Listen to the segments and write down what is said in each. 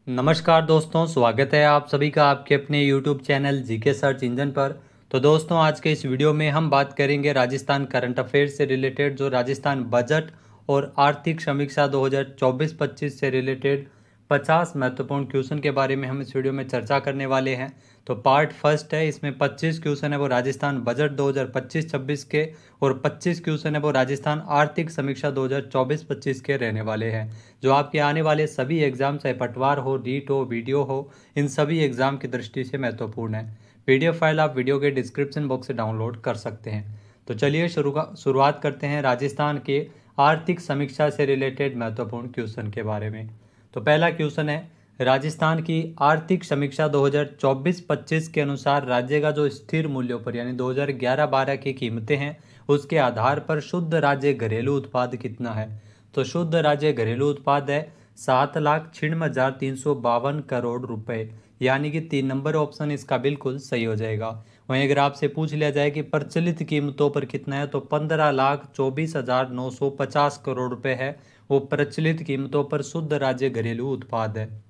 नमस्कार दोस्तों, स्वागत है आप सभी का आपके अपने YouTube channel GK search engine पर। तो दोस्तों, आज के इस वीडियो में हम बात करेंगे राजस्थान करंट अफेयर्स से रिलेटेड, जो राजस्थान बजट और आर्थिक समीक्षा 2024-25 से रिलेटेड 50 महत्वपूर्ण क्वेश्चन के बारे में हम इस वीडियो में चर्चा करने वाले हैं। तो पार्ट फर्स्ट है, इसमें 25 क्वेश्चन है वो राजस्थान बजट 2025-26 के और 25 क्वेश्चन है वो राजस्थान आर्थिक समीक्षा 2024-25 के रहने वाले हैं, जो आपके आने वाले सभी एग्जाम, चाहे पटवार हो, रीट हो, वीडियो हो, इन सभी एग्जाम की दृष्टि से महत्वपूर्ण है। पीडीएफ फाइल आप वीडियो के डिस्क्रिप्शन बॉक्स से डाउनलोड कर सकते हैं। तो चलिए शुरुआत करते हैं राजस्थान के आर्थिक समीक्षा से रिलेटेड महत्वपूर्ण क्वेश्चन के बारे में। तो पहला क्वेश्चन है, राजस्थान की आर्थिक समीक्षा 2024-25 के अनुसार राज्य का जो स्थिर मूल्यों पर यानी 2011-12 की कीमतें हैं, उसके आधार पर शुद्ध राज्य घरेलू उत्पाद कितना है। तो शुद्ध राज्य घरेलू उत्पाद है 7,96,352 करोड़ रुपए, यानी कि 3 नंबर ऑप्शन इसका बिल्कुल सही हो जाएगा। वहीं अगर आपसे पूछ लिया जाए कि प्रचलित कीमतों पर कितना है, तो 15,24,950 करोड़ रुपए है वो प्रचलित कीमतों पर शुद्ध राज्य घरेलू उत्पाद है।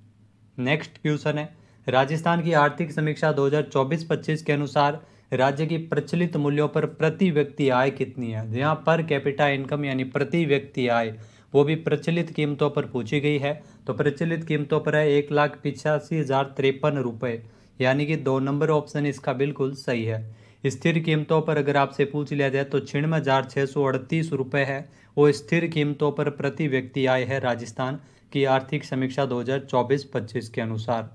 नेक्स्ट क्वेश्चन है, राजस्थान की आर्थिक समीक्षा 2024-25 के अनुसार राज्य की प्रचलित मूल्यों पर प्रति व्यक्ति आय कितनी है। यहाँ पर कैपिटा इनकम यानी प्रति व्यक्ति आय वो भी प्रचलित कीमतों पर पूछी गई है। तो प्रचलित कीमतों पर है 1,85,053 रुपये, यानी कि 2 नंबर ऑप्शन इसका बिल्कुल सही है। स्थिर कीमतों पर अगर आपसे पूछ लिया जाए तो 96,638 रुपये है वो स्थिर कीमतों पर प्रति व्यक्ति आय है राजस्थान की आर्थिक समीक्षा 2024-25 के अनुसार।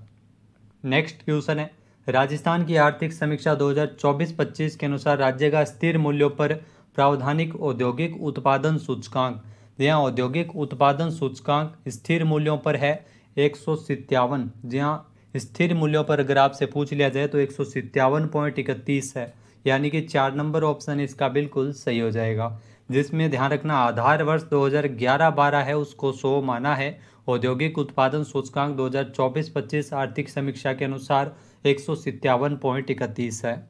नेक्स्ट क्वेश्चन है, राजस्थान की आर्थिक समीक्षा 2024-25 के अनुसार राज्य का स्थिर मूल्यों पर प्रावधानिक औद्योगिक उत्पादन सूचकांक, जहाँ औद्योगिक उत्पादन सूचकांक स्थिर मूल्यों पर है 157, जहाँ स्थिर मूल्यों पर अगर आपसे पूछ लिया जाए तो 157.31 है, यानी कि 4 नंबर ऑप्शन इसका बिल्कुल सही हो जाएगा। जिसमें ध्यान रखना आधार वर्ष 2011-12 है, उसको 100 माना है। औद्योगिक उत्पादन सूचकांक 2024-25 आर्थिक समीक्षा के अनुसार 157.31 है।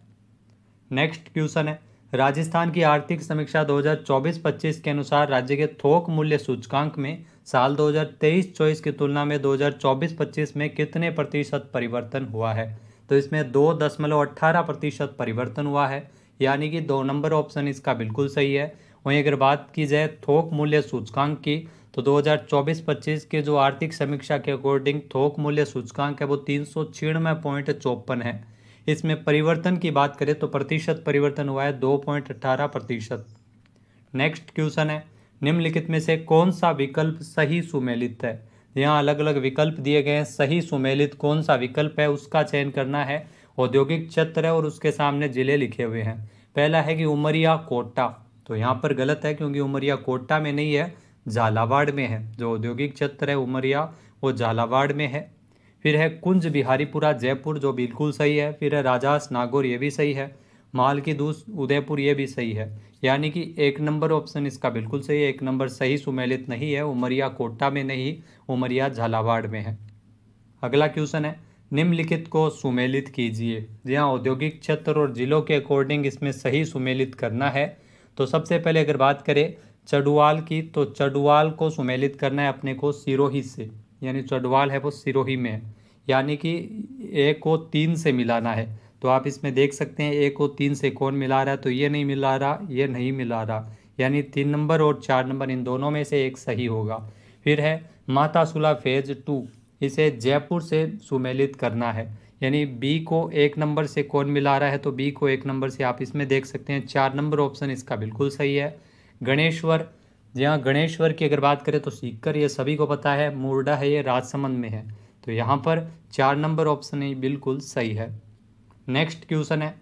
नेक्स्ट क्वेश्चन है, राजस्थान की आर्थिक समीक्षा 2024-25 के अनुसार राज्य के थोक मूल्य सूचकांक में साल 2023-24 की तुलना में 2024-25 में कितने प्रतिशत परिवर्तन हुआ है। तो इसमें 2.18% परिवर्तन हुआ है, यानी कि 2 नंबर ऑप्शन इसका बिल्कुल सही है। वहीं अगर बात की जाए थोक मूल्य सूचकांक की, तो 2024-25 के जो आर्थिक समीक्षा के अकॉर्डिंग थोक मूल्य सूचकांक है वो 396.54 है। इसमें परिवर्तन की बात करें तो प्रतिशत परिवर्तन हुआ है 2.18%। नेक्स्ट क्वेश्चन है, निम्नलिखित में से कौन सा विकल्प सही सुमेलित है। यहाँ अलग अलग विकल्प दिए गए हैं, सही सुमेलित कौन सा विकल्प है उसका चयन करना है। औद्योगिक क्षेत्र है और उसके सामने जिले लिखे हुए हैं। पहला है कि उमरिया कोटा, तो यहाँ पर गलत है क्योंकि उमरिया कोटा में नहीं है, झालावाड़ में है। जो औद्योगिक क्षेत्र है उमरिया वो झालावाड़ में है। फिर है कुंज बिहारीपुरा जयपुर, जो बिल्कुल सही है। फिर है राजास नागौर, ये भी सही है। माल की दूस उदयपुर, ये भी सही है। यानी कि 1 नंबर ऑप्शन इसका बिल्कुल सही है। 1 नंबर सही सुमेलित नहीं है, उमरिया कोटा में नहीं, उमरिया झालावाड़ में है। अगला क्वेश्चन है, निम्नलिखित को सुमेलित कीजिए। जहाँ औद्योगिक क्षेत्र और जिलों के अकॉर्डिंग इसमें सही सुमेलित करना है। तो सबसे पहले अगर बात करें चडुआल की, तो चडुआल को सुमेलित करना है अपने को सिरोही से, यानी चडुआल है वो सिरोही में है, यानी कि 1 को 3 से मिलाना है। तो आप इसमें देख सकते हैं 1 को 3 से कौन मिला रहा है, तो ये नहीं मिला रहा, ये नहीं मिला रहा, यानी 3 नंबर और 4 नंबर इन दोनों में से एक सही होगा। फिर है मातासुला फेज 2, इसे जयपुर से सुमेलित करना है, यानी बी को 1 नंबर से कौन मिला रहा है, तो बी को 1 नंबर से आप इसमें देख सकते हैं। 4 नंबर ऑप्शन इसका बिल्कुल सही है। गणेश्वर, जहाँ गणेश्वर की अगर बात करें तो सीकर ये सभी को पता है, मुर्डा है ये राजसमंद में है, तो यहाँ पर 4 नंबर ऑप्शन ही बिल्कुल सही है। नेक्स्ट क्वेश्चन है,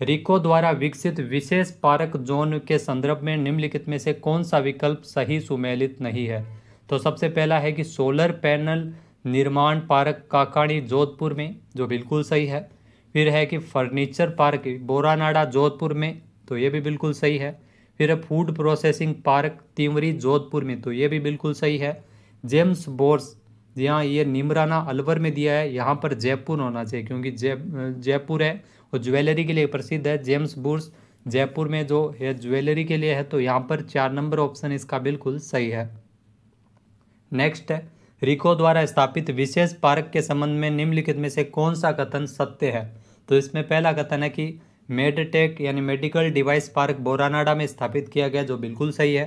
रिको द्वारा विकसित विशेष पार्क जोन के संदर्भ में निम्नलिखित में से कौन सा विकल्प सही सुमेलित नहीं है। तो सबसे पहला है कि सोलर पैनल निर्माण पार्क काकाणी जोधपुर में, जो बिल्कुल सही है। फिर है कि फर्नीचर पार्क बोरानाडा जोधपुर में, तो ये भी बिल्कुल सही है। फिर है food processing park Tinwari Jodhpur में, तो ये भी बिल्कुल सही है। जेम्स बोर्स, यहाँ ये निमराना अलवर में दिया है, यहाँ पर जयपुर होना चाहिए क्योंकि जयपुर है और ज्वेलरी के लिए प्रसिद्ध है। जेम्स बोर्स जयपुर में जो है ज्वेलरी के लिए है, तो यहाँ पर 4 नंबर ऑप्शन इसका बिल्कुल सही है। नेक्स्ट है, रिको द्वारा स्थापित विशेष पार्क के संबंध में निम्नलिखित में से कौन सा कथन सत्य है? तो इसमें पहला कथन है कि मेडटेक यानी मेडिकल डिवाइस पार्क बोरानाडा में स्थापित किया गया, जो बिल्कुल सही है।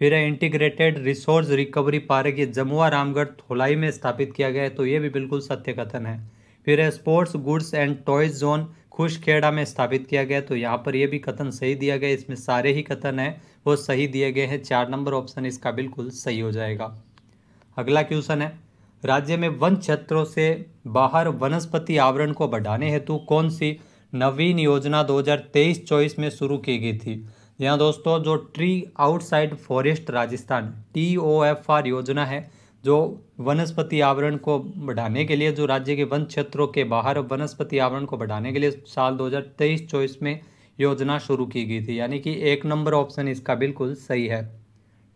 फिर है इंटीग्रेटेड रिसोर्स रिकवरी पार्क ये जमुआ रामगढ़ थोलाई में स्थापित किया गया है, तो ये भी बिल्कुल सत्य कथन है। फिर है sports goods and toys zone Khushkhera में स्थापित किया गया, तो यहाँ पर ये भी कथन सही दिया गया। इसमें सारे ही कथन हैं वो सही दिए गए हैं। 4 नंबर ऑप्शन इसका बिल्कुल सही हो जाएगा। अगला क्वेश्चन है, राज्य में वन क्षेत्रों से बाहर वनस्पति आवरण को बढ़ाने हेतु कौन सी नवीन योजना 2023-24 में शुरू की गई थी? यहाँ दोस्तों जो tree outside forest Rajasthan TOFR योजना है, जो वनस्पति आवरण को बढ़ाने के लिए, जो राज्य के वन क्षेत्रों के बाहर वनस्पति आवरण को बढ़ाने के लिए साल 2023-24 में योजना शुरू की गई थी, यानी कि 1 नंबर ऑप्शन इसका बिल्कुल सही है।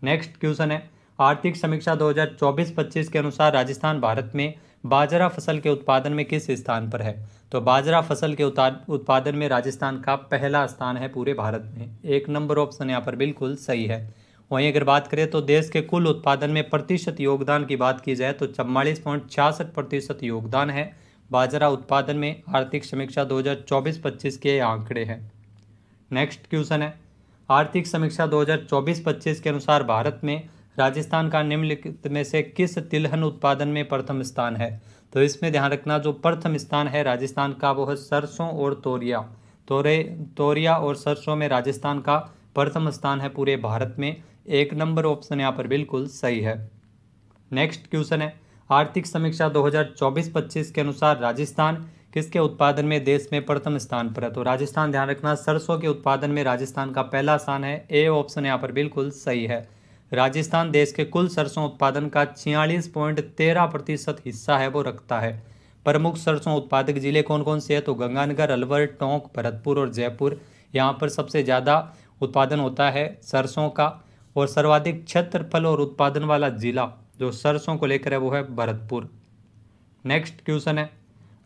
नेक्स्ट क्वेश्चन है, आर्थिक समीक्षा 2024-25 के अनुसार राजस्थान भारत में बाजरा फसल के उत्पादन में किस स्थान पर है? तो बाजरा फसल के उत्पादन में राजस्थान का पहला स्थान है पूरे भारत में। 1 नंबर ऑप्शन यहाँ पर बिल्कुल सही है। वहीं अगर बात करें तो देश के कुल उत्पादन में प्रतिशत योगदान की बात की जाए तो 44.66% योगदान है बाजरा उत्पादन में। आर्थिक समीक्षा 2024-25 के आंकड़े हैं। नेक्स्ट क्वेश्चन है, आर्थिक समीक्षा 2024-25 के अनुसार भारत में राजस्थान का निम्नलिखित में से किस तिलहन उत्पादन में प्रथम स्थान है? तो इसमें ध्यान रखना, जो प्रथम स्थान है राजस्थान का वो है सरसों और तोरिया। तोरिया और सरसों में राजस्थान का प्रथम स्थान है पूरे भारत में। 1 नंबर ऑप्शन यहाँ पर बिल्कुल सही है। नेक्स्ट क्वेश्चन है, आर्थिक समीक्षा 2024-25 के अनुसार राजस्थान किसके उत्पादन में देश में प्रथम स्थान पर है? तो राजस्थान, ध्यान रखना, सरसों के उत्पादन में राजस्थान का पहला स्थान है। ए ऑप्शन यहाँ पर बिल्कुल सही है। राजस्थान देश के कुल सरसों उत्पादन का 46.13% हिस्सा है वो रखता है। प्रमुख सरसों उत्पादक जिले कौन कौन से हैं? तो गंगानगर, अलवर, टोंक, भरतपुर और जयपुर। यहाँ पर सबसे ज़्यादा उत्पादन होता है सरसों का, और सर्वाधिक क्षेत्रफल और उत्पादन वाला जिला जो सरसों को लेकर है वो है भरतपुर। नेक्स्ट क्वेश्चन है,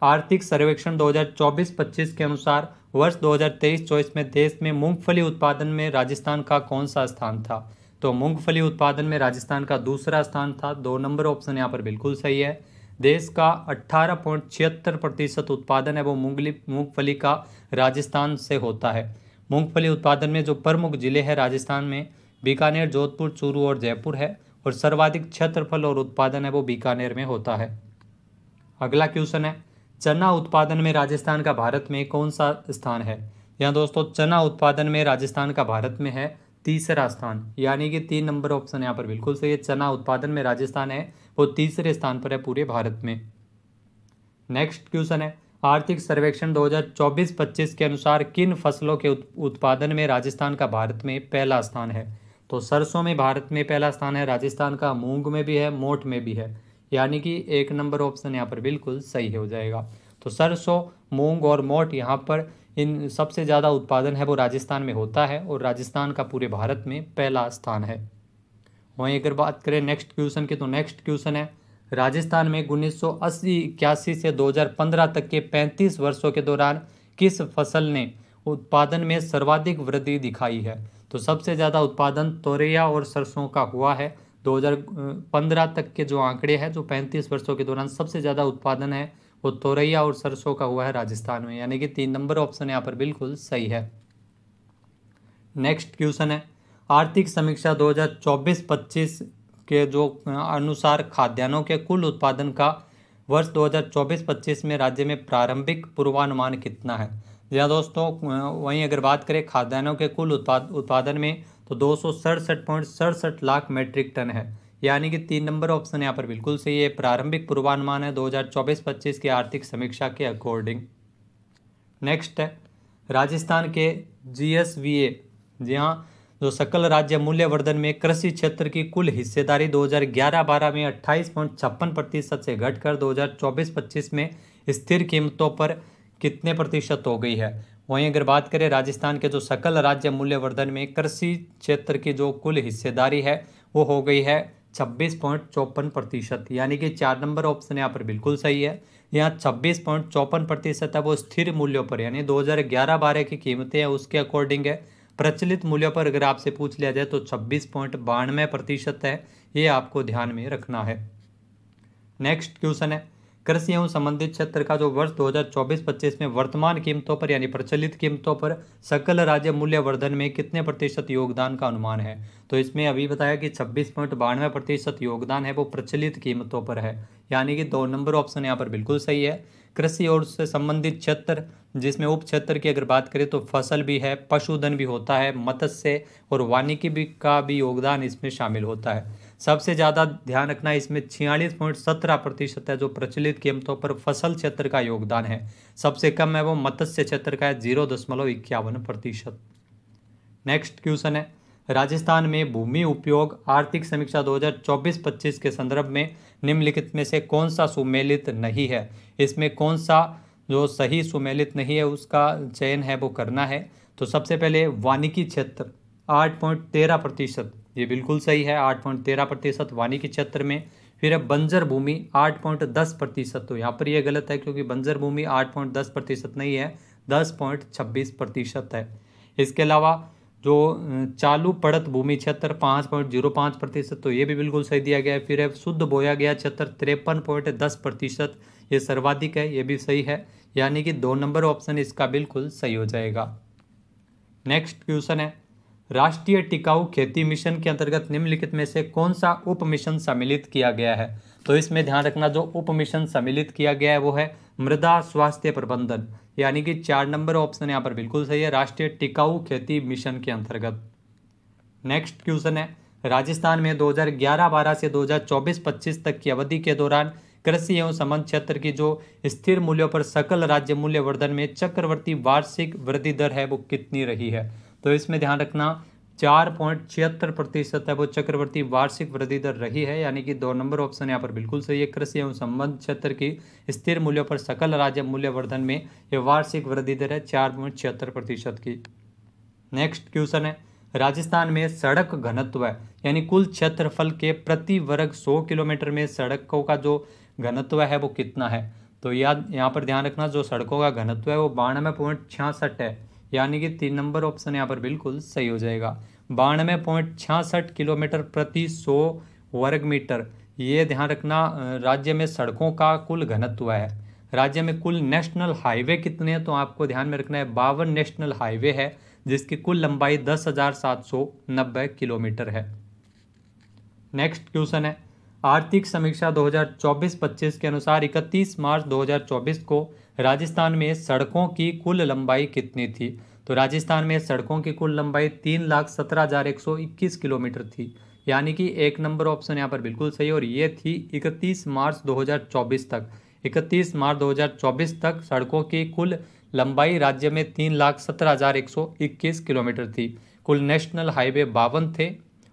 आर्थिक सर्वेक्षण 2024-25 के अनुसार वर्ष 2023-24 में देश में मूंगफली उत्पादन में राजस्थान का कौन सा स्थान था? तो मूंगफली उत्पादन में राजस्थान का दूसरा स्थान था। 2 नंबर ऑप्शन यहाँ पर बिल्कुल सही है। देश का 18.76% उत्पादन है वो मूंगफली का राजस्थान से होता है। मूंगफली उत्पादन में जो प्रमुख जिले हैं राजस्थान में बीकानेर, जोधपुर, चूरू और जयपुर है, और सर्वाधिक क्षेत्रफल और उत्पादन है वो बीकानेर में होता है। अगला क्वेश्चन है, चना उत्पादन में राजस्थान का भारत में कौन सा स्थान है? यहाँ दोस्तों चना उत्पादन में राजस्थान का भारत में है तीसरा स्थान, यानी कि 3 नंबर ऑप्शन यहाँ पर बिल्कुल सही है। चना उत्पादन में राजस्थान है वो तीसरे स्थान पर है पूरे भारत में। नेक्स्ट क्वेश्चन है, आर्थिक सर्वेक्षण 2024-25 के अनुसार किन फसलों के उत्पादन में राजस्थान का भारत में पहला स्थान है? तो सरसों में भारत में पहला स्थान है राजस्थान का, मूंग में भी है, मोठ में भी है, यानी कि 1 नंबर ऑप्शन यहाँ पर बिल्कुल सही हो जाएगा। तो सरसों, मूंग और मोठ यहाँ पर इन सबसे ज़्यादा उत्पादन है वो राजस्थान में होता है, और राजस्थान का पूरे भारत में पहला स्थान है। वहीं अगर बात करें नेक्स्ट क्वेश्चन की, तो नेक्स्ट क्वेश्चन है, राजस्थान में 1980-81 से 2015 तक के 35 वर्षों के दौरान किस फसल ने उत्पादन में सर्वाधिक वृद्धि दिखाई है? तो सबसे ज़्यादा उत्पादन तोरिया और सरसों का हुआ है। 2015 तक के जो आंकड़े हैं, जो 35 वर्षों के दौरान सबसे ज़्यादा उत्पादन है वो तोरैया और सरसों का हुआ है राजस्थान में, यानी कि 3 नंबर ऑप्शन यहाँ पर बिल्कुल सही है। नेक्स्ट क्वेश्चन है, आर्थिक समीक्षा 2024-25 के जो अनुसार खाद्यान्नों के कुल उत्पादन का वर्ष 2024-25 में राज्य में प्रारंभिक पूर्वानुमान कितना है? जी दोस्तों, वहीं अगर बात करें खाद्यान्नों के कुल उत्पादन में तो 267.67 लाख मीट्रिक टन है, यानी कि 3 नंबर ऑप्शन यहाँ पर बिल्कुल सही है। प्रारंभिक पूर्वानुमान है 2024-25 की आर्थिक समीक्षा के अकॉर्डिंग। नेक्स्ट है, राजस्थान के GSVA, जी हाँ, जो सकल राज्य मूल्यवर्धन में कृषि क्षेत्र की कुल हिस्सेदारी 2011-12 में 28.56% से घटकर 2024-25 में स्थिर कीमतों पर कितने प्रतिशत हो गई है? वहीं अगर बात करें राजस्थान के जो सकल राज्य मूल्यवर्धन में कृषि क्षेत्र की जो कुल हिस्सेदारी है वो हो गई है 26.54%, यानी कि 4 नंबर ऑप्शन यहाँ पर बिल्कुल सही है। यहाँ 26.54% है वो स्थिर मूल्यों पर, यानी 2011-12 की कीमतें हैं उसके अकॉर्डिंग है। प्रचलित मूल्यों पर अगर आपसे पूछ लिया जाए तो 26.92% है, ये आपको ध्यान में रखना है। नेक्स्ट क्वेश्चन है, कृषि एवं संबंधित क्षेत्र का जो वर्ष 2024-25 में वर्तमान कीमतों पर यानी प्रचलित कीमतों पर सकल राज्य मूल्य वर्धन में कितने प्रतिशत योगदान का अनुमान है। तो इसमें अभी बताया कि 26.92% योगदान है वो प्रचलित कीमतों पर है, यानी कि 2 नंबर ऑप्शन यहाँ पर बिल्कुल सही है। कृषि और उससे संबंधित क्षेत्र, जिसमें उप क्षेत्र की अगर बात करें तो फसल भी है, पशुधन भी होता है, मत्स्य और वानिकी भी का भी योगदान इसमें शामिल होता है। सबसे ज़्यादा ध्यान रखना इसमें 46.17% है जो प्रचलित कीमतों पर फसल क्षेत्र का योगदान है। सबसे कम है वो मत्स्य क्षेत्र का है 0.51%। नेक्स्ट क्वेश्चन है, राजस्थान में भूमि उपयोग आर्थिक समीक्षा 2024-25 के संदर्भ में निम्नलिखित में से कौन सा सुमेलित नहीं है। इसमें कौन सा जो सही सुमेलित नहीं है उसका चयन है वो करना है। तो सबसे पहले वानिकी क्षेत्र 8.13%, ये बिल्कुल सही है, 8.13% वानिकी क्षेत्र में। फिर है बंजर भूमि 8.10%, तो यहाँ पर ये गलत है क्योंकि बंजर भूमि 8.10% नहीं है, 10.26% है। इसके अलावा जो चालू पड़त भूमि क्षेत्र 5.05%, तो ये भी बिल्कुल सही दिया गया है। फिर है शुद्ध बोया गया क्षेत्र 53.10%, ये सर्वाधिक है, ये भी सही है, यानी कि 2 नंबर ऑप्शन इसका बिल्कुल सही हो जाएगा। नेक्स्ट क्वेश्चन है, राष्ट्रीय टिकाऊ खेती मिशन के अंतर्गत निम्नलिखित में से कौन सा उप मिशन सम्मिलित किया गया है। तो इसमें ध्यान रखना जो उप मिशन सम्मिलित किया गया है वो है मृदा स्वास्थ्य प्रबंधन, यानी कि 4 नंबर ऑप्शन यहाँ पर बिल्कुल सही है, राष्ट्रीय टिकाऊ खेती मिशन के अंतर्गत। नेक्स्ट क्वेश्चन है, राजस्थान में 2011-12 से 2024-25 तक की अवधि के दौरान कृषि एवं संबंध क्षेत्र की जो स्थिर मूल्यों पर सकल राज्य मूल्य वर्धन में चक्रवर्ती वार्षिक वृद्धि दर है वो कितनी रही है। तो इसमें ध्यान रखना 4.76% है वो चक्रवर्ती वार्षिक वृद्धि दर रही है, यानी कि 2 नंबर ऑप्शन यहाँ पर बिल्कुल सही है। कृषि एवं संबंध क्षेत्र की स्थिर मूल्यों पर सकल राज्य मूल्य वर्धन में ये वार्षिक वृद्धि दर है 4.76% की। नेक्स्ट क्वेश्चन है, राजस्थान में सड़क घनत्व यानी कुल क्षेत्रफल के प्रति वर्ग 100 किलोमीटर में सड़कों का जो घनत्व है वो कितना है। तो यहाँ पर ध्यान रखना जो सड़कों का घनत्व है वो 92.66 है, यानी कि 3 नंबर ऑप्शन यहाँ पर बिल्कुल सही हो जाएगा। 92.66 किलोमीटर प्रति 100 वर्ग मीटर, ये ध्यान रखना राज्य में सड़कों का कुल घनत्व है। राज्य में कुल नेशनल हाईवे कितने हैं, तो आपको ध्यान में रखना है 52 नेशनल हाईवे है जिसकी कुल लंबाई 10,790 किलोमीटर है। नेक्स्ट क्वेश्चन है, आर्थिक समीक्षा 2024-25 के अनुसार 31 मार्च 2024 को राजस्थान में सड़कों की कुल लंबाई कितनी थी। तो राजस्थान में सड़कों की कुल लंबाई 3,17,121 किलोमीटर थी, यानी कि 1 नंबर ऑप्शन यहाँ पर बिल्कुल सही, और ये थी 31 मार्च 2024 तक। 31 मार्च 2024 तक सड़कों की कुल लंबाई राज्य में 3,17,121 किलोमीटर थी। कुल नेशनल हाईवे 52 थे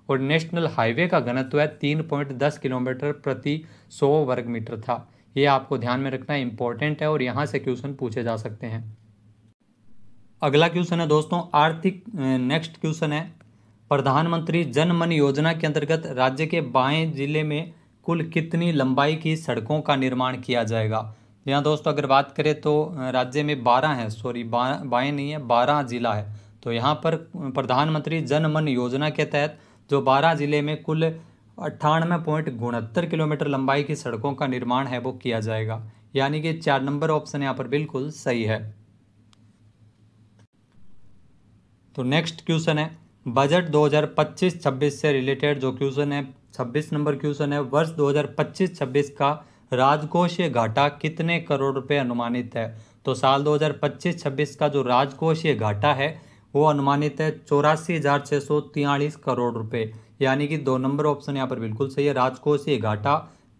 और नेशनल हाईवे का घनत्व है 3.10 किलोमीटर प्रति 100 वर्ग मीटर था। ये आपको ध्यान में रखना इंपॉर्टेंट है और यहाँ से क्वेश्चन पूछे जा सकते हैं। अगला क्वेश्चन है दोस्तों आर्थिक, नेक्स्ट क्वेश्चन है, प्रधानमंत्री जन मन योजना के अंतर्गत राज्य के बाएं जिले में कुल कितनी लंबाई की सड़कों का निर्माण किया जाएगा। यहाँ दोस्तों अगर बात करें तो राज्य में 12 है, सॉरी बाएं नहीं है, 12 जिला है। तो यहाँ पर प्रधानमंत्री जन मन योजना के तहत जो 12 जिले में कुल 98.69 किलोमीटर लंबाई की सड़कों का निर्माण है वो किया जाएगा, यानी कि 4 नंबर ऑप्शन यहाँ पर बिल्कुल सही है। तो नेक्स्ट क्वेश्चन है, बजट 2025-26 से रिलेटेड जो क्वेश्चन है 26 नंबर क्वेश्चन है, वर्ष 2025-26 का राजकोषीय घाटा कितने करोड़ रुपए अनुमानित है। तो साल 2025-26 का जो राजकोषीय घाटा है वो अनुमानित है 84,643 करोड़ रुपए, यानी कि 2 नंबर ऑप्शन यहाँ पर बिल्कुल सही है। राजकोषीय घाटा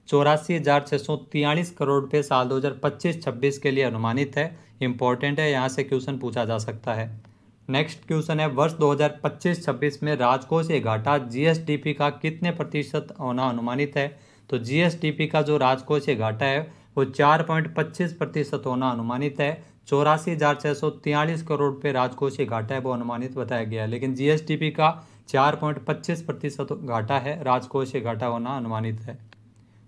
84,643 करोड़ रुपए साल 2025-26 के लिए अनुमानित है, इंपॉर्टेंट है, यहाँ से क्वेश्चन पूछा जा सकता है। नेक्स्ट क्वेश्चन है, वर्ष 2025-26 में राजकोषीय घाटा जीएसडीपी का कितने प्रतिशत होना अनुमानित है। तो जीएसडीपी का जो राजकोषीय घाटा है वो 4.25% होना अनुमानित है। 84,643 करोड़ रुपये राजकोषीय घाटा है वो अनुमानित बताया गया है, लेकिन जीएसडीपी का 4.25% घाटा है, राजकोषीय घाटा होना अनुमानित है।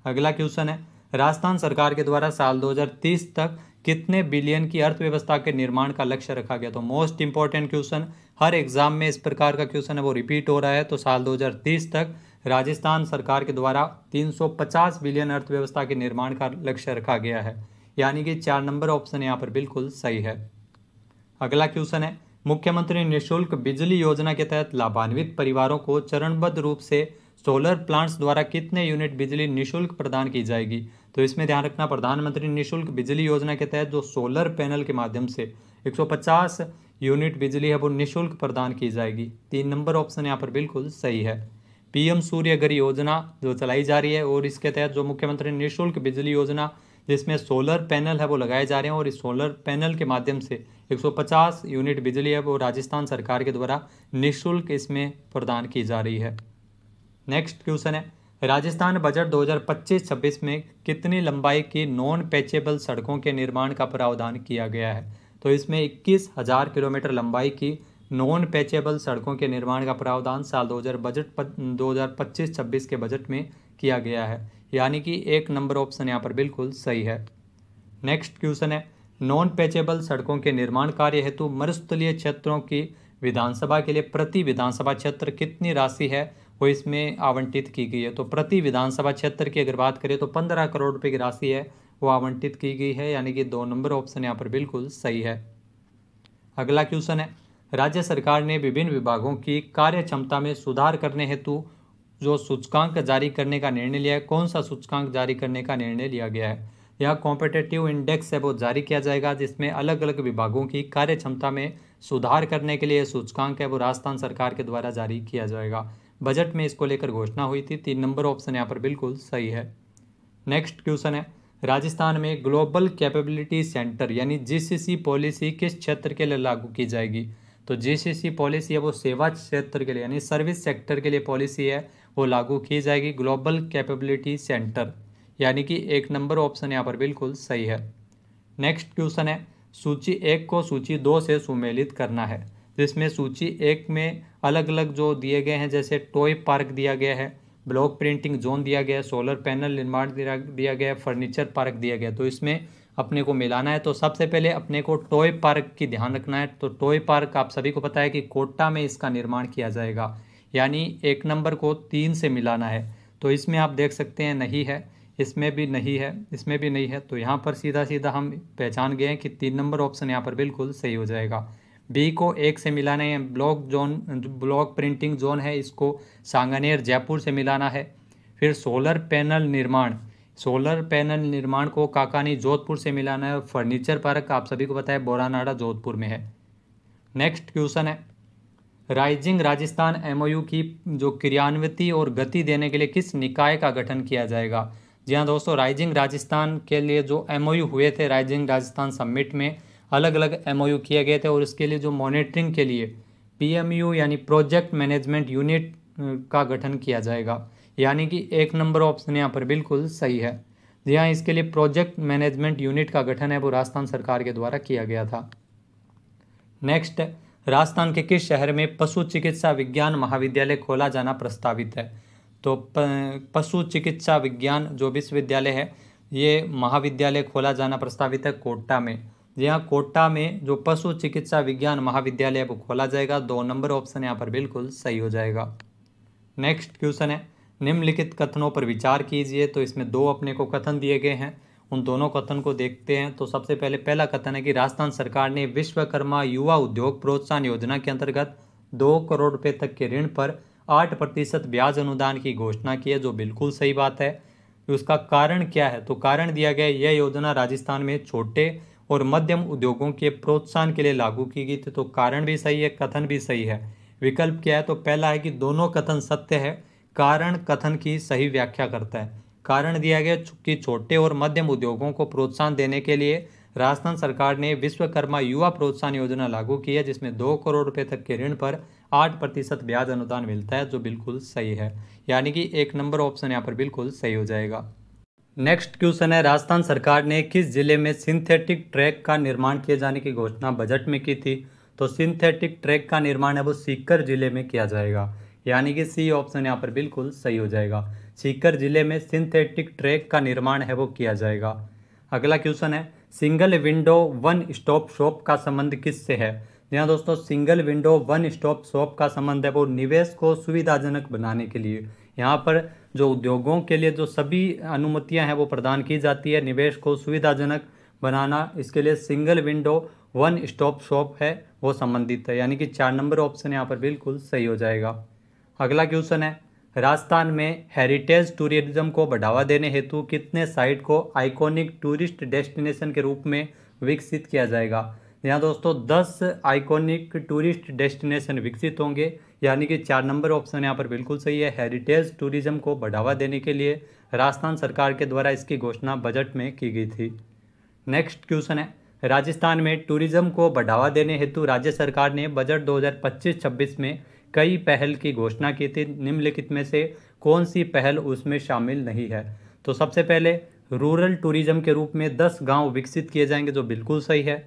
अगला क्वेश्चन है, राजस्थान सरकार के द्वारा साल 2030 तक कितने बिलियन की अर्थव्यवस्था के निर्माण का लक्ष्य रखा गया। तो मोस्ट इंपॉर्टेंट क्वेश्चन, हर एग्जाम में इस प्रकार का क्वेश्चन है वो रिपीट हो रहा है। तो साल 2030 तक राजस्थान सरकार के द्वारा 350 बिलियन अर्थव्यवस्था के निर्माण का लक्ष्य रखा गया है, यानी कि 4 नंबर ऑप्शन यहाँ पर बिल्कुल सही है। अगला क्वेश्चन है, मुख्यमंत्री निःशुल्क बिजली योजना के तहत लाभान्वित परिवारों को चरणबद्ध रूप से सोलर प्लांट्स द्वारा कितने यूनिट बिजली निःशुल्क प्रदान की जाएगी? तो इसमें ध्यान रखना, प्रधानमंत्री निःशुल्क बिजली योजना के तहत जो सोलर पैनल के माध्यम से 150 यूनिट बिजली है वो निःशुल्क प्रदान की जाएगी। 3 नंबर ऑप्शन यहाँ पर बिल्कुल सही है। पीएम सूर्य घर योजना जो चलाई जा रही है और इसके तहत जो मुख्यमंत्री निःशुल्क बिजली योजना जिसमें सोलर पैनल है वो लगाए जा रहे हैं और इस सोलर पैनल के माध्यम से 150 यूनिट बिजली है वो राजस्थान सरकार के द्वारा निःशुल्क इसमें प्रदान की जा रही है। नेक्स्ट क्वेश्चन है, राजस्थान बजट 2025-26 में कितनी लंबाई की नॉन पैचेबल सड़कों के निर्माण का प्रावधान किया गया है? तो इसमें 21,000 किलोमीटर लंबाई की नॉन पैचेबल सड़कों के निर्माण का प्रावधान साल 2025-26 के बजट में किया गया है, यानी कि 1 नंबर ऑप्शन यहाँ पर बिल्कुल सही है। नेक्स्ट क्वेश्चन है, नॉन पैचेबल सड़कों के निर्माण कार्य हेतु मरुस्थलीय क्षेत्रों की विधानसभा के लिए प्रति विधानसभा क्षेत्र कितनी राशि है वो इसमें आवंटित की गई है? तो प्रति विधानसभा क्षेत्र की अगर बात करें तो 15 करोड़ रुपए की राशि है वो आवंटित की गई है, यानी कि 2 नंबर ऑप्शन यहाँ पर बिल्कुल सही है। अगला क्वेश्चन है, राज्य सरकार ने विभिन्न विभागों की कार्य क्षमता में सुधार करने हेतु जो सूचकांक जारी करने का निर्णय लिया है, कौन सा सूचकांक जारी करने का निर्णय लिया गया है? यह कॉम्पिटिटिव इंडेक्स है वो जारी किया जाएगा, जिसमें अलग अलग विभागों की कार्य क्षमता में सुधार करने के लिए सूचकांक है वो राजस्थान सरकार के द्वारा जारी किया जाएगा। बजट में इसको लेकर घोषणा हुई थी। 3 नंबर ऑप्शन यहाँ पर बिल्कुल सही है। नेक्स्ट क्वेश्चन है, राजस्थान में ग्लोबल कैपेबिलिटी सेंटर यानी जीसीसी पॉलिसी किस क्षेत्र के लिए लागू की जाएगी? तो जीसीसी पॉलिसी है वो सेवा क्षेत्र के लिए यानी सर्विस सेक्टर के लिए पॉलिसी है वो लागू की जाएगी, ग्लोबल कैपेबिलिटी सेंटर, यानी कि 1 नंबर ऑप्शन यहाँ पर बिल्कुल सही है। नेक्स्ट क्वेश्चन है, सूची 1 को सूची 2 से सुमेलित करना है, जिसमें सूची 1 में अलग अलग जो दिए गए हैं जैसे टॉय पार्क दिया गया है, ब्लॉक प्रिंटिंग जोन दिया गया है, सोलर पैनल निर्माण दिया गया है, फर्नीचर पार्क दिया गया है। तो इसमें अपने को मिलाना है। तो सबसे पहले अपने को टॉय पार्क की ध्यान रखना है। तो टॉय पार्क आप सभी को पता है कि कोटा में इसका निर्माण किया जाएगा, यानी 1 नंबर को 3 से मिलाना है। तो इसमें आप देख सकते हैं नहीं है, इसमें भी नहीं है, इसमें भी नहीं है। तो यहाँ पर सीधा सीधा हम पहचान गए हैं कि 3 नंबर ऑप्शन यहाँ पर बिल्कुल सही हो जाएगा। बी को 1 से मिलाना है, ब्लॉक प्रिंटिंग जोन है इसको सांगानेर जयपुर से मिलाना है। फिर सोलर पैनल निर्माण को काकानी जोधपुर से मिलाना है। फर्नीचर पार्क आप सभी को पता है बोरानाड़ा जोधपुर में है। नेक्स्ट क्वेश्चन है, राइजिंग राजस्थान एमओयू की जो क्रियान्विति और गति देने के लिए किस निकाय का गठन किया जाएगा? जी हाँ दोस्तों, राइजिंग राजस्थान के लिए जो एमओयू हुए थे राइजिंग राजस्थान समिट में अलग अलग एमओयू किए गए थे और इसके लिए जो मॉनिटरिंग के लिए पीएमयू यानी प्रोजेक्ट मैनेजमेंट यूनिट का गठन किया जाएगा, यानी कि 1 नंबर ऑप्शन यहाँ पर बिल्कुल सही है। जी हाँ, इसके लिए प्रोजेक्ट मैनेजमेंट यूनिट का गठन है वो राजस्थान सरकार के द्वारा किया गया था। नेक्स्ट, राजस्थान के किस शहर में पशु चिकित्सा विज्ञान महाविद्यालय खोला जाना प्रस्तावित है? तो पशु चिकित्सा विज्ञान जो विश्वविद्यालय है ये महाविद्यालय खोला जाना प्रस्तावित है कोटा में। जी हाँ, कोटा में जो पशु चिकित्सा विज्ञान महाविद्यालय है वो खोला जाएगा। 2 नंबर ऑप्शन यहाँ पर बिल्कुल सही हो जाएगा। नेक्स्ट क्वेश्चन है, निम्नलिखित कथनों पर विचार कीजिए। तो इसमें 2 अपने को कथन दिए गए हैं, उन दोनों कथन को देखते हैं। तो सबसे पहले पहला कथन है कि राजस्थान सरकार ने विश्वकर्मा युवा उद्योग प्रोत्साहन योजना के अंतर्गत 2 करोड़ रुपए तक के ऋण पर 8% ब्याज अनुदान की घोषणा की है, जो बिल्कुल सही बात है। उसका कारण क्या है? तो कारण दिया गया यह योजना राजस्थान में छोटे और मध्यम उद्योगों के प्रोत्साहन के लिए लागू की गई थी। तो कारण भी सही है, कथन भी सही है। विकल्प क्या है? तो पहला है कि दोनों कथन सत्य है, कारण कथन की सही व्याख्या करता है। कारण दिया गया कि छोटे और मध्यम उद्योगों को प्रोत्साहन देने के लिए राजस्थान सरकार ने विश्वकर्मा युवा प्रोत्साहन योजना लागू की है, जिसमें 2 करोड़ रुपए तक के ऋण पर 8% ब्याज अनुदान मिलता है, जो बिल्कुल सही है, यानी कि 1 नंबर ऑप्शन यहाँ पर बिल्कुल सही हो जाएगा। नेक्स्ट क्वेश्चन है, राजस्थान सरकार ने किस जिले में सिंथेटिक ट्रैक का निर्माण किए जाने की घोषणा बजट में की थी? तो सिंथेटिक ट्रैक का निर्माण है वो सीकर जिले में किया जाएगा, यानी कि सी ऑप्शन यहाँ पर बिल्कुल सही हो जाएगा। सीकर जिले में सिंथेटिक ट्रैक का निर्माण है वो किया जाएगा। अगला क्वेश्चन है, single window one stop shop का संबंध किससे है? यहाँ दोस्तों single window one stop shop का संबंध है वो निवेश को सुविधाजनक बनाने के लिए, यहाँ पर जो उद्योगों के लिए जो सभी अनुमतियाँ हैं वो प्रदान की जाती है। निवेश को सुविधाजनक बनाना, इसके लिए single window one stop shop है वो संबंधित है, यानी कि 4 नंबर ऑप्शन यहाँ पर बिल्कुल सही हो जाएगा। अगला क्वेश्चन है, राजस्थान में हेरिटेज टूरिज्म को बढ़ावा देने हेतु कितने साइट को आइकॉनिक टूरिस्ट डेस्टिनेशन के रूप में विकसित किया जाएगा। यहाँ दोस्तों 10 आइकॉनिक टूरिस्ट डेस्टिनेशन विकसित होंगे, यानी कि 4 नंबर ऑप्शन यहाँ पर बिल्कुल सही है। हेरिटेज टूरिज्म को बढ़ावा देने के लिए राजस्थान सरकार के द्वारा इसकी घोषणा बजट में की गई थी। नेक्स्ट क्वेश्चन है, राजस्थान में टूरिज्म को बढ़ावा देने हेतु राज्य सरकार ने बजट 2025-26 में कई पहल की घोषणा की थी। निम्नलिखित में से कौन सी पहल उसमें शामिल नहीं है। तो सबसे पहले रूरल टूरिज्म के रूप में 10 गांव विकसित किए जाएंगे, जो बिल्कुल सही है।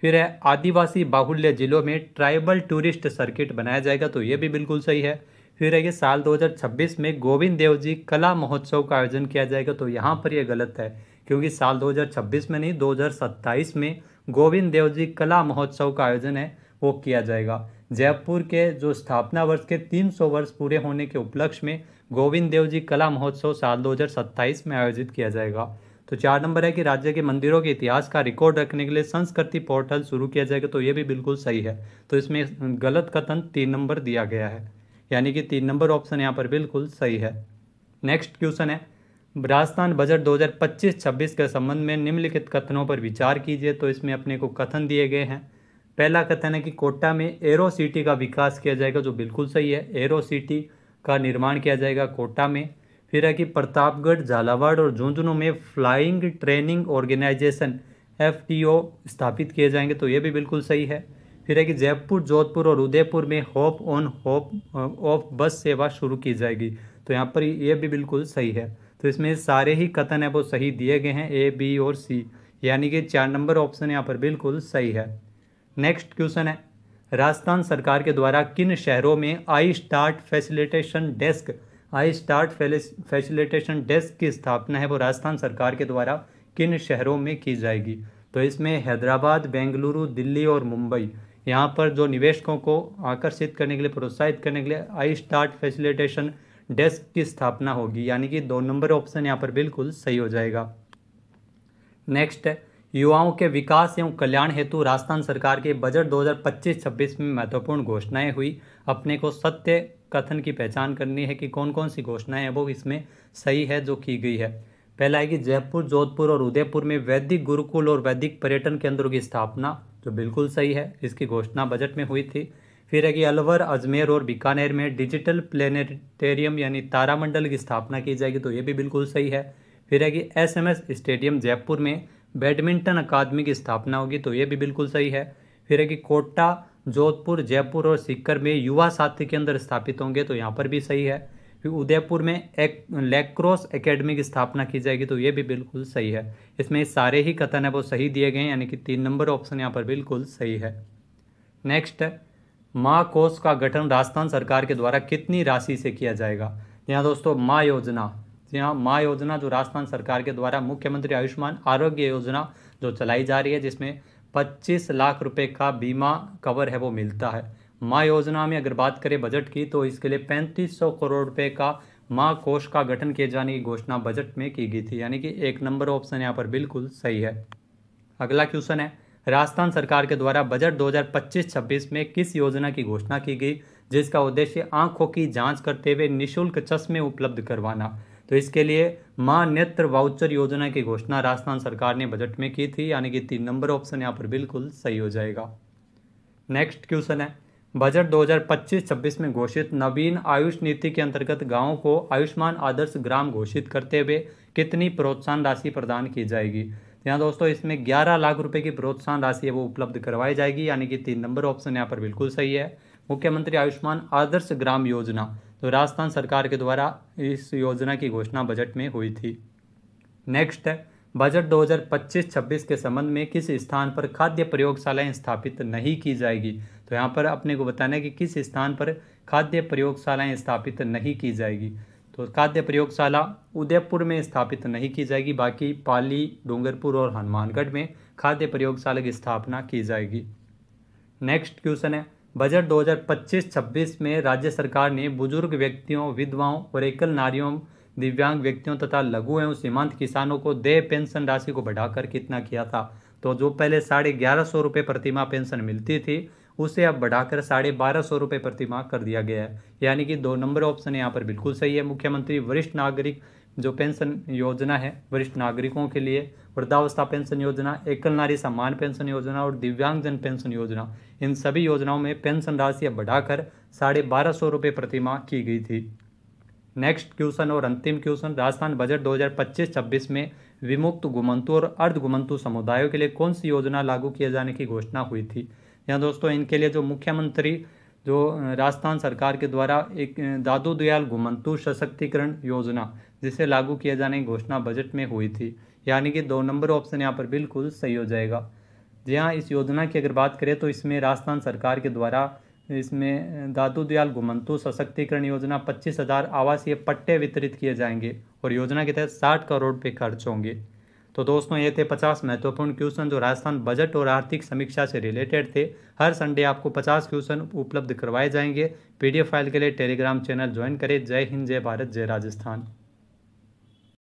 फिर है आदिवासी बाहुल्य जिलों में ट्राइबल टूरिस्ट सर्किट बनाया जाएगा, तो ये भी बिल्कुल सही है। फिर है कि साल 2026 में गोविंद देव जी कला महोत्सव का आयोजन किया जाएगा, तो यहाँ पर यह गलत है, क्योंकि साल 2026 में नहीं 2027 में गोविंद देव जी कला महोत्सव का आयोजन है वो किया जाएगा। जयपुर के जो स्थापना वर्ष के 300 वर्ष पूरे होने के उपलक्ष्य में गोविंद देव जी कला महोत्सव साल 2027 में आयोजित किया जाएगा। तो 4 नंबर है कि राज्य के मंदिरों के इतिहास का रिकॉर्ड रखने के लिए संस्कृति पोर्टल शुरू किया जाएगा, तो ये भी बिल्कुल सही है। तो इसमें गलत कथन 3 नंबर दिया गया है, यानी कि 3 नंबर ऑप्शन यहाँ पर बिल्कुल सही है। नेक्स्ट क्वेश्चन है, राजस्थान बजट 2025-26 के संबंध में निम्नलिखित कथनों पर विचार कीजिए। तो इसमें अपने को कथन दिए गए हैं। पहला कथन है कि कोटा में एरो सिटी का विकास किया जाएगा, जो बिल्कुल सही है। एरो सिटी का निर्माण किया जाएगा कोटा में। फिर है कि प्रतापगढ़, झालावाड़ और झुंझुनू में फ्लाइंग ट्रेनिंग ऑर्गेनाइजेशन FTO स्थापित किए जाएंगे, तो ये भी बिल्कुल सही है। फिर है कि जयपुर, जोधपुर और उदयपुर में होप ऑन होप ऑफ बस सेवा शुरू की जाएगी, तो यहाँ पर ये भी बिल्कुल सही है। तो इसमें सारे ही कथन है वो सही दिए गए हैं, A, B और C, यानी कि 4 नंबर ऑप्शन यहाँ पर बिल्कुल सही है। नेक्स्ट क्वेश्चन है, राजस्थान सरकार के द्वारा किन शहरों में आई स्टार्ट फैसिलिटेशन डेस्क की स्थापना है वो राजस्थान सरकार के द्वारा किन शहरों में की जाएगी। तो इसमें हैदराबाद, बेंगलुरु, दिल्ली और मुंबई, यहाँ पर जो निवेशकों को आकर्षित करने के लिए, प्रोत्साहित करने के लिए आई स्टार्ट फैसिलिटेशन डेस्क की स्थापना होगी, यानी कि 2 नंबर ऑप्शन यहाँ पर बिल्कुल सही हो जाएगा। नेक्स्ट है, युवाओं के विकास एवं कल्याण हेतु राजस्थान सरकार के बजट 2025-26 में महत्वपूर्ण घोषणाएं हुई। अपने को सत्य कथन की पहचान करनी है कि कौन कौन सी घोषणाएं हैं वो इसमें सही है जो की गई है। पहला है कि जयपुर, जोधपुर और उदयपुर में वैदिक गुरुकुल और वैदिक पर्यटन केंद्रों की स्थापना, जो बिल्कुल सही है, इसकी घोषणा बजट में हुई थी। फिर है कि अलवर, अजमेर और बीकानेर में डिजिटल प्लेनेटेरियम यानी तारामंडल की स्थापना की जाएगी, तो ये भी बिल्कुल सही है। फिर है कि SMS स्टेडियम जयपुर में बैडमिंटन अकादमी की स्थापना होगी, तो ये भी बिल्कुल सही है। फिर है कि कोटा, जोधपुर, जयपुर और सीकर में युवा साथी केंद्र स्थापित होंगे, तो यहाँ पर भी सही है। फिर उदयपुर में एक लैक्रोस एकेडमी की स्थापना की जाएगी, तो ये भी बिल्कुल सही है। इसमें सारे ही कथन है वो सही दिए गए हैं, यानी कि 3 नंबर ऑप्शन यहाँ पर बिल्कुल सही है। नेक्स्ट है, माँ कोष का गठन राजस्थान सरकार के द्वारा कितनी राशि से किया जाएगा। यहाँ दोस्तों माँ योजना, यहाँ माँ योजना जो राजस्थान सरकार के द्वारा मुख्यमंत्री आयुष्मान आरोग्य योजना जो चलाई जा रही है, जिसमें 25 लाख रुपए का बीमा कवर है वो मिलता है। माँ योजना में अगर बात करें बजट की, तो इसके लिए 3500 करोड़ रुपए का माँ कोष का गठन किए जाने की घोषणा बजट में की गई थी, यानी कि 1 नंबर ऑप्शन यहाँ पर बिल्कुल सही है। अगला क्वेश्चन है, राजस्थान सरकार के द्वारा बजट 2025-26 में किस योजना की घोषणा की गई जिसका उद्देश्य आंखों की जांच करते हुए निःशुल्क चश्मे उपलब्ध करवाना। तो इसके लिए मां नेत्र वाउचर योजना की घोषणा राजस्थान सरकार ने बजट में की थी, यानी कि 3 नंबर ऑप्शन यहाँ पर बिल्कुल सही हो जाएगा। नेक्स्ट क्वेश्चन है, बजट 2025-26 में घोषित नवीन आयुष नीति के अंतर्गत गांवों को आयुष्मान आदर्श ग्राम घोषित करते हुए कितनी प्रोत्साहन राशि प्रदान की जाएगी। यहाँ दोस्तों इसमें 11 लाख रुपए की प्रोत्साहन राशि है वो उपलब्ध करवाई जाएगी, यानी कि 3 नंबर ऑप्शन यहाँ पर बिल्कुल सही है। मुख्यमंत्री आयुष्मान आदर्श ग्राम योजना, तो राजस्थान सरकार के द्वारा इस योजना की घोषणा बजट में हुई थी। नेक्स्ट है, बजट 2025-26 के संबंध में किस स्थान पर खाद्य प्रयोगशालाएं स्थापित नहीं की जाएगी। तो यहाँ पर अपने को बताना है कि किस स्थान पर खाद्य प्रयोगशालाएं स्थापित नहीं की जाएगी। तो खाद्य प्रयोगशाला उदयपुर में स्थापित नहीं की जाएगी, बाकी पाली, डूंगरपुर और हनुमानगढ़ में खाद्य प्रयोगशाला की स्थापना की जाएगी। नेक्स्ट क्वेश्चन है, बजट 2025-26 में राज्य सरकार ने बुजुर्ग व्यक्तियों, विधवाओं और एकल नारियों, दिव्यांग व्यक्तियों तथा लघु एवं सीमांत किसानों को देय पेंशन राशि को बढ़ाकर कितना किया था? तो जो पहले 1150 रुपये प्रतिमाह पेंशन मिलती थी, उसे अब बढ़ाकर 1250 रुपये प्रतिमाह कर दिया गया है। यानी कि 2 नंबर ऑप्शन यहाँ पर बिल्कुल सही है। मुख्यमंत्री वरिष्ठ नागरिक जो पेंशन योजना है वरिष्ठ नागरिकों के लिए, वृद्धावस्था पेंशन योजना, एकल नारी सम्मान पेंशन योजना और दिव्यांगजन पेंशन योजना, इन सभी योजनाओं में पेंशन राशि अब बढ़ाकर 1250 रुपये प्रतिमाह की गई थी। नेक्स्ट क्वेश्चन और अंतिम क्वेश्चन, राजस्थान बजट 2025-26 में विमुक्त घुमंतु और अर्ध घुमंतु समुदायों के लिए कौन सी योजना लागू किए जाने की घोषणा हुई थी? यहाँ दोस्तों इनके लिए जो मुख्यमंत्री जो राजस्थान सरकार के द्वारा एक दादू दयाल घुमंतु सशक्तिकरण योजना जिसे लागू किए जाने की घोषणा बजट में हुई थी। यानी कि 2 नंबर ऑप्शन यहाँ पर बिल्कुल सही हो जाएगा। जी हाँ, इस योजना की अगर बात करें तो इसमें राजस्थान सरकार के द्वारा इसमें दादू दयाल घुमंतु सशक्तिकरण योजना 25,000 आवासीय पट्टे वितरित किए जाएंगे और योजना के तहत 60 करोड़ रुपये खर्च होंगे। तो दोस्तों ये थे 50 महत्वपूर्ण क्वेश्चन जो राजस्थान बजट और आर्थिक समीक्षा से रिलेटेड थे। हर संडे आपको 50 क्वेश्चन उपलब्ध करवाए जाएंगे। PDF फाइल के लिए टेलीग्राम चैनल ज्वाइन करें। जय हिंद, जय भारत, जय राजस्थान।